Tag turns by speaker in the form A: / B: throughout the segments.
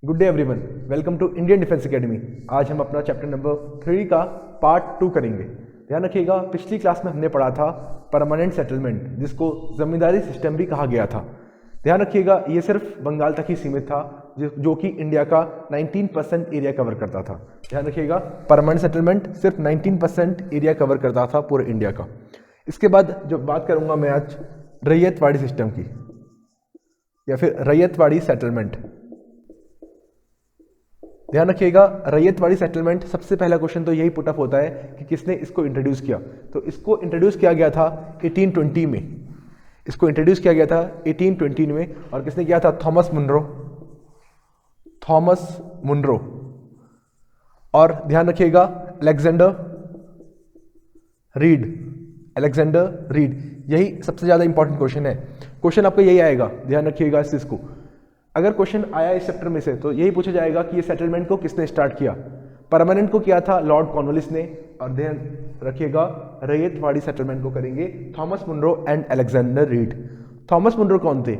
A: Good day everyone, welcome to Indian defence academy. आज हम अपना चैप्टर नंबर 3 का पार्ट 2 करेंगे। ध्यान रखिएगा, पिछली क्लास में हमने पढ़ा था परमानेंट सेटलमेंट, जिसको जमींदारी सिस्टम भी कहा गया था। ध्यान रखिएगा, ये सिर्फ बंगाल तक ही सीमित था, जो कि इंडिया का 19% एरिया कवर करता था। ध्यान रखिएगा, परमानेंट सेटलमेंट सिर्फ 19% एरिया कवर करता था पूरे इंडिया का। इसके बाद जो बात करूंगा मैं आज रैयतवाड़ी सिस्टम की, या फिर रैयतवाड़ी सेटलमेंट। ध्यान रखिएगा, रैयतवाड़ी सेटलमेंट, सबसे पहला क्वेश्चन तो यही पुटअप होता है कि किसने इसको इंट्रोड्यूस किया। तो इसको इंट्रोड्यूस किया गया था 1820 में। इसको इंट्रोड्यूस किया गया था 1820 में, और किसने किया था? Thomas Munro. Thomas Munro. और ध्यान रखिएगा, अलेक्जेंडर रीड। अलेक्जेंडर रीड, यही सबसे ज्यादा इंपॉर्टेंट क्वेश्चन है। क्वेश्चन आपका यही आएगा, ध्यान रखिएगा इस चीज को। अगर क्वेश्चन आया इस चैप्टर में से तो यही पूछा जाएगा कि ये सेटलमेंट को किसने स्टार्ट किया। परमानेंट को किया था लॉर्ड कॉर्नवालिस ने, और ध्यान रखिएगा रैयतवाड़ी सेटलमेंट को करेंगे Thomas Munro and Alexander Read. Thomas Munro कौन थे?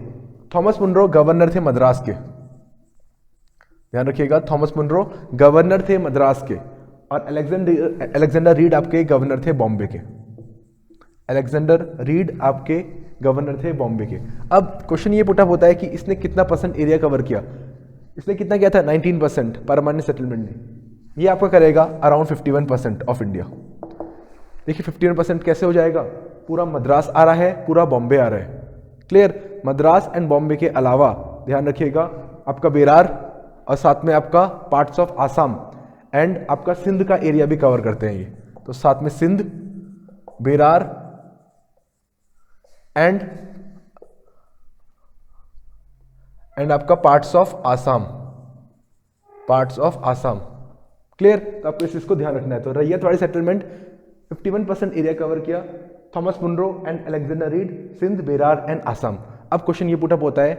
A: थॉमस मुनरो गवर्नर थे मद्रास के। ध्यान रखिएगा, थॉमस मुनरो गवर्नर थे मद्रास के, और अलेक्जेंडर रीड आपके गवर्नर थे बॉम्बे के। अलेक्जेंडर रीड आपके गवर्नर थे बॉम्बे के। अब क्वेश्चन ये पुटअप होता है कि इसने कितना परसेंट एरिया कवर किया। इसने कितना किया था? 19% परमानेंट सेटलमेंट ने। ये आपका करेगा अराउंड 51% ऑफ इंडिया। देखिए 51% कैसे हो जाएगा? पूरा मद्रास आ रहा है, पूरा बॉम्बे आ रहा है। क्लियर? मद्रास एंड बॉम्बे के अलावा ध्यान रखिएगा आपका बेरार, और साथ में आपका पार्ट्स ऑफ आसाम एंड आपका सिंध का एरिया भी कवर करते हैं ये। तो साथ में सिंध, बेरार एंड आपका parts of Assam. Parts of Assam. Clear? तो आपको इस चीज को ध्यान रखना है। तो रैयतवाड़ी सेटलमेंट 51% एरिया कवर किया, Thomas Munro and Alexander Read, Sindh, Berar and Assam. अब क्वेश्चन ये पुटअप होता है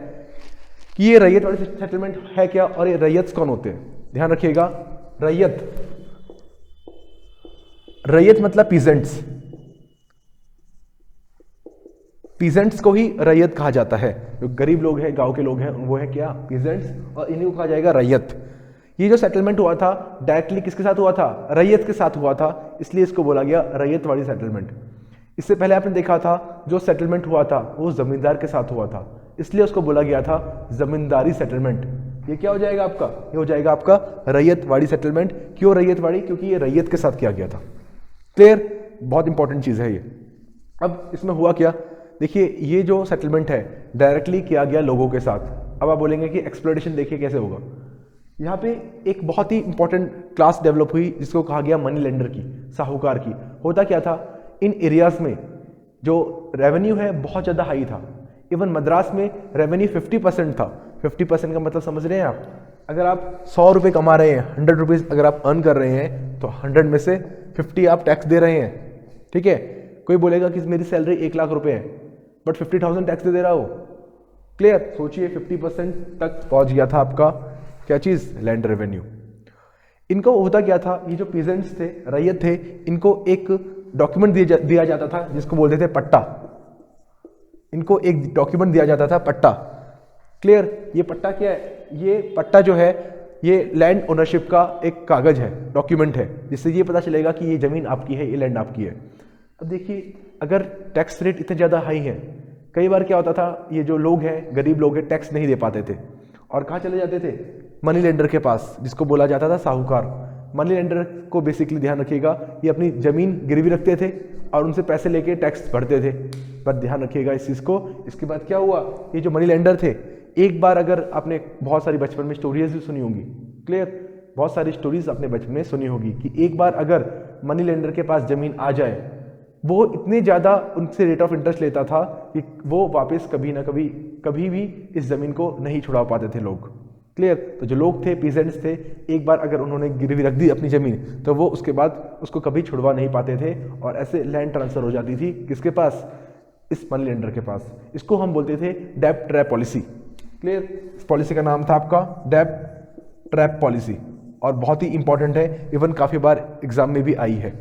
A: कि ये रैयतवाड़ी सेटलमेंट है क्या, और ये रैयत कौन होते हैं? ध्यान रखिएगा, रैयत मतलब पीजेंट्स। पीजेंट्स को ही रैयत कहा जाता है। जो गरीब लोग हैं, गांव के लोग हैं, वो है क्या? पीजेंट्स, और इन्हीं को कहा जाएगा रैयत। ये जो सेटलमेंट हुआ था डायरेक्टली किसके साथ हुआ था? रैयत के साथ हुआ था, इसलिए इसको बोला गया रैयतवाड़ी सेटलमेंट। इससे पहले आपने देखा था जो सेटलमेंट हुआ था वो जमींदार के साथ हुआ था, इसलिए उसको बोला गया था जमींदारी सेटलमेंट। ये क्या हो जाएगा आपका? ये हो जाएगा आपका रैयतवाड़ी सेटलमेंट। क्यों रैयतवाड़ी? क्योंकि ये रैयत के साथ किया गया था। क्लियर? बहुत इंपॉर्टेंट चीज है ये। अब इसमें हुआ क्या? देखिए, ये जो सेटलमेंट है डायरेक्टली किया गया लोगों के साथ। अब आप बोलेंगे कि एक्सप्लॉयटेशन देखिए कैसे होगा। यहाँ पे एक बहुत ही इंपॉर्टेंट क्लास डेवलप हुई जिसको कहा गया मनी लेंडर की, साहूकार की। होता क्या था, इन एरियाज में जो रेवेन्यू है बहुत ज़्यादा हाई था। इवन मद्रास में रेवेन्यू 50% था। 50% का मतलब समझ रहे हैं आप? अगर आप 100 रुपये कमा रहे हैं, 100 रुपीज़ अगर आप अर्न कर रहे हैं, तो 100 में से 50 आप टैक्स दे रहे हैं। ठीक है? कोई बोलेगा कि मेरी सैलरी 1 लाख रुपए है, बट 50,000 टैक्स दे रहा हो। क्लियर? सोचिए 50% तक पहुंच गया था आपका क्या चीज? Land revenue. इनको होता क्या था, ये जो पीजेंट्स थे, रैयत थे, इनको एक डॉक्यूमेंट दिया जाता था जिसको बोलते थे पट्टा। इनको एक डॉक्यूमेंट दिया जाता था, पट्टा। क्लियर? ये पट्टा क्या है? ये पट्टा जो है ये लैंड ओनरशिप का एक कागज है, डॉक्यूमेंट है, जिससे ये पता चलेगा कि ये जमीन आपकी है, ये लैंड आपकी है। अब देखिए, अगर टैक्स रेट इतने ज़्यादा हाई है, कई बार क्या होता था, ये जो लोग हैं, गरीब लोग हैं, टैक्स नहीं दे पाते थे, और कहाँ चले जाते थे? मनी लेंडर के पास, जिसको बोला जाता था साहूकार। मनी लेंडर को बेसिकली ध्यान रखिएगा, ये अपनी जमीन गिरवी रखते थे और उनसे पैसे लेके टैक्स भरते थे। पर ध्यान रखिएगा इस चीज़ को। इसके बाद क्या हुआ, ये जो मनी लेंडर थे, एक बार, अगर आपने बहुत सारी बचपन में स्टोरीज भी सुनी होंगी, क्लियर, बहुत सारी स्टोरीज आपने बचपन में सुनी होगी कि एक बार अगर मनी लेंडर के पास जमीन आ जाए, वो इतने ज़्यादा उनसे रेट ऑफ इंटरेस्ट लेता था कि वो वापस कभी भी इस ज़मीन को नहीं छुड़ा पाते थे लोग। क्लियर? तो जो लोग थे, पीजेंट्स थे, एक बार अगर उन्होंने गिरवी रख दी अपनी ज़मीन, तो वो उसके बाद उसको कभी छुड़वा नहीं पाते थे, और ऐसे लैंड ट्रांसफर हो जाती थी किसके पास? इस मनी लेंडर के पास। इसको हम बोलते थे डेब्ट ट्रैप पॉलिसी। क्लियर? इस पॉलिसी का नाम था आपका डेब्ट ट्रैप पॉलिसी, और बहुत ही इंपॉर्टेंट है, इवन काफ़ी बार एग्जाम में भी आई है।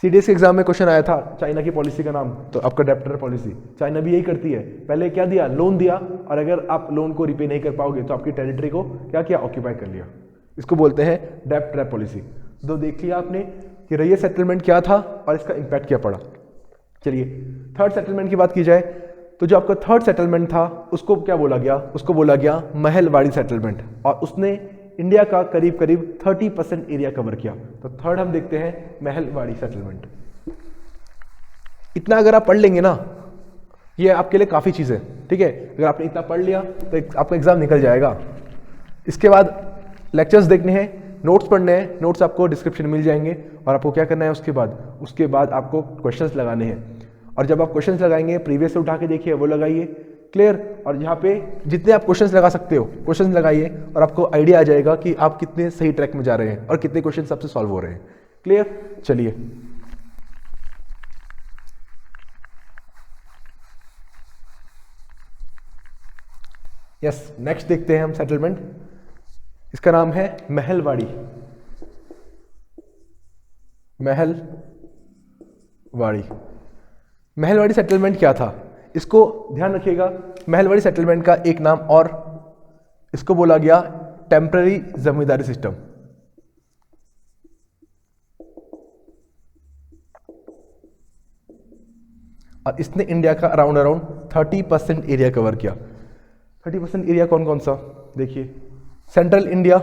A: सीडीएस के एग्जाम में क्वेश्चन आया था चाइना की पॉलिसी का नाम, तो आपका डेप्टर पॉलिसी, चाइना भी यही करती है, पहले क्या दिया, लोन दिया, और अगर आप लोन को रिपे नहीं कर पाओगे तो आपकी टेरिटरी को क्या किया, ऑक्यूपाई कर लिया। इसको बोलते हैं डेप्ट ट्रैप पॉलिसी। तो देख लिया आपने कि रैयत सेटलमेंट क्या था और इसका इंपैक्ट क्या पड़ा। चलिए थर्ड सेटलमेंट की बात की जाए तो जो आपका थर्ड सेटलमेंट था उसको क्या बोला गया, उसको बोला गया महलवाड़ी सेटलमेंट, और उसने इंडिया का करीब करीब 30% एरिया कवर किया। तो थर्ड हम देखते हैं महलवाड़ी सेटलमेंट। इतना अगर आप पढ़ लेंगे ना, ये आपके लिए काफ़ी चीज़ है, ठीक है। अगर आपने इतना पढ़ लिया तो आपका एग्जाम निकल जाएगा। इसके बाद लेक्चर्स देखने हैं, नोट्स पढ़ने हैं, नोट्स आपको डिस्क्रिप्शन में मिल जाएंगे, और आपको क्या करना है उसके बाद आपको क्वेश्चंस लगाने हैं, और जब आप क्वेश्चंस लगाएंगे प्रीवियस से उठा के देखिए वो लगाइए, क्लियर। और यहाँ पे जितने आप क्वेश्चंस लगा सकते हो क्वेश्चंस लगाइए, और आपको आइडिया आ जाएगा कि आप कितने सही ट्रैक में जा रहे हैं और कितने क्वेश्चन सबसे सॉल्व हो रहे हैं, क्लियर। चलिए यस, नेक्स्ट देखते हैं हम सेटलमेंट। इसका नाम है महलवाड़ी। महलवाड़ी सेटलमेंट क्या था, इसको ध्यान रखिएगा। महलवाड़ी सेटलमेंट का एक नाम और, इसको बोला गया टेम्पररी जमींदारी सिस्टम। और इसने इंडिया का अराउंड 30% एरिया कवर किया। 30% एरिया कौन कौन सा, देखिए सेंट्रल इंडिया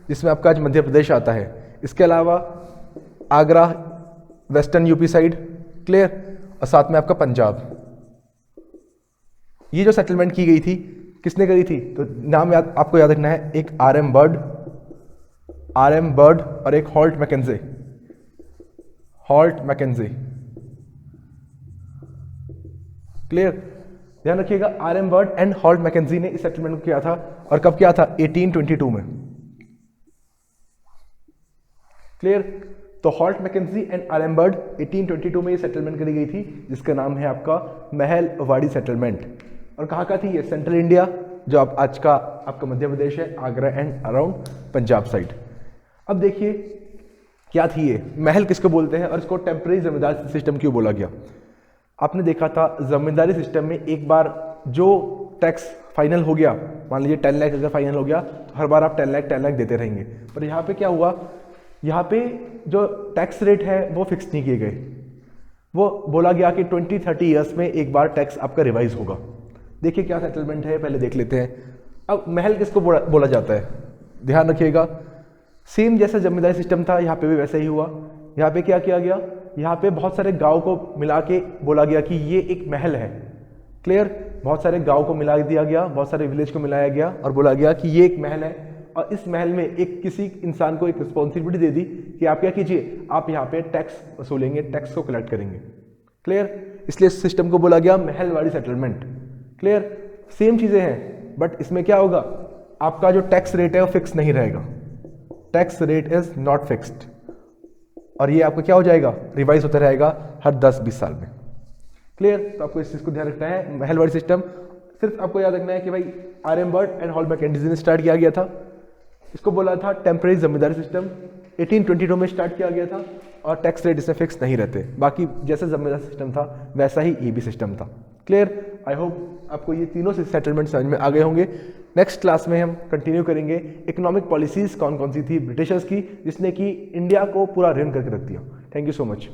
A: जिसमें आपका आज मध्य प्रदेश आता है, इसके अलावा Agra, western UP side, clear, और साथ में आपका पंजाब। ये जो सेटलमेंट की गई थी किसने करी थी, तो नाम आपको याद रखना है, एक आर एम बर्ड और एक हॉल्ट मैकेंजे। क्लियर, ध्यान रखिएगा, R M Bird and Holt Mackenzie ने इस सेटलमेंट को किया था, और कब किया था, 1822 में, क्लियर। तो Holt Mackenzie and R M Bird 1822 में ये सेटलमेंट करी गई थी, जिसका नाम है आपका महलवाड़ी सेटलमेंट। और कहाँ का थी ये, सेंट्रल इंडिया, जो आज का आपका मध्य प्रदेश है, Agra and around Punjab side. अब देखिए क्या थी ये, महल किसको बोलते हैं और इसको टेम्पररी जमींदारी सिस्टम क्यों बोला गया। आपने देखा था जमींदारी सिस्टम में एक बार जो टैक्स फाइनल हो गया, मान लीजिए 10 लाख अगर फाइनल हो गया तो हर बार आप 10 लाख देते रहेंगे। पर यहाँ पे क्या हुआ, यहाँ पे जो टैक्स रेट है वो फिक्स नहीं किए गए, वो बोला गया कि 20-30 ईयर्स में एक बार टैक्स आपका रिवाइज होगा। देखिए क्या सेटलमेंट है, पहले देख लेते हैं। अब महल किसको बोला जाता है, ध्यान रखिएगा, सेम जैसा जमींदारी सिस्टम था यहाँ पे भी वैसा ही हुआ। यहाँ पे क्या किया गया, यहाँ पे बहुत सारे गांव को मिला के बोला गया कि ये एक महल है, क्लियर। बहुत सारे गांव को मिला दिया गया, बहुत सारे विलेज को मिलाया गया और बोला गया कि ये एक महल है, और इस महल में एक किसी इंसान को एक रिस्पॉन्सिबिलिटी दे दी कि आप क्या कीजिए, आप यहाँ पे टैक्स वसूलेंगे, टैक्स को कलेक्ट करेंगे, क्लियर। इसलिए इस सिस्टम को बोला गया महलवाड़ी सेटलमेंट, क्लियर। सेम चीजें हैं, बट इसमें क्या होगा, आपका जो टैक्स रेट है वो फिक्स नहीं रहेगा, tax rate is not fixed, और ये आपका क्या हो जाएगा, रिवाइज होता रहेगा हर 10-20 साल में, क्लियर। तो आपको इस चीज को ध्यान रखना है। महलवाड़ी सिस्टम सिर्फ आपको याद रखना है कि भाई R M Bird and Holt Mackenzie ने स्टार्ट किया गया था, इसको बोला था टेम्पररी जमींदारी सिस्टम, 1822 में स्टार्ट किया गया था, और टैक्स रेट इसमें फिक्स नहीं रहते। बाकी जैसे जमींदारी सिस्टम था वैसा ही ये भी सिस्टम था, क्लियर। आई होप आपको ये तीनों से सेटलमेंट समझ में आ गए होंगे। नेक्स्ट क्लास में हम कंटिन्यू करेंगे इकोनॉमिक पॉलिसीज कौन कौन सी थी ब्रिटिशर्स की, जिसने कि इंडिया को पूरा रन करके रख दिया। Thank you so much.